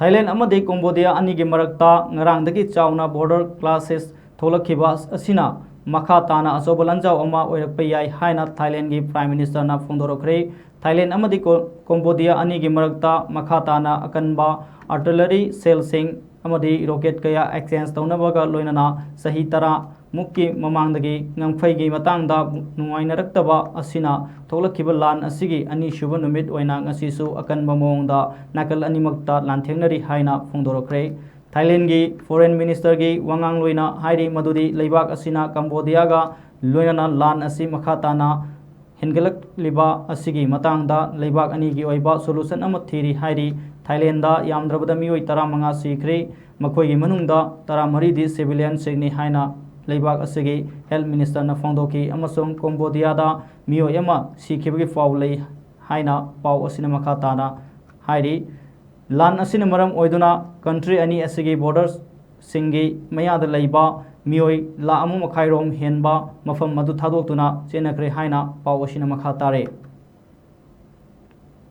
Thailand अमदी Cambodia अनिगी मरक्ता ngarangdagi chauna border clashes tholakhiba asina makha tana asoba lanjau ama oirakpa yai haina Thailand gi prime minister na phongdorokre Thailand amadi Cambodia anigi marakta makha tana akanba artillery cell sing amadi rocket kaya exchange tawnabaga loinana sahi tara mukki mamangdagi ngangphai matangda nungainaraktaba asina tholakhiba lan asigi ani shuba numit oina ngasisu akanba mongda nakal animakta lanthengnari haina phongdorokre Thailand gi foreign minister gi wangang loina hairi madudi leibak asina Cambodia ga loinana lan asi makha tana hingalak liba asigi matangda leibak ani gi oiba solution ama thiri hairi Thailand da yamdrabada mioi 15 sikre makoi gi manungda 13 di civilian segni haina leibak asigi health minister na phongdoki amasong Cambodia da mioi ama sikhibagi faulei haina pau asina makha tana hairi lan asina maram oiduna country ani asigi borders singi mayada leiba mioi la amu makhairom henba mafam madu thadok tuna chenakre haina pau asina makha tare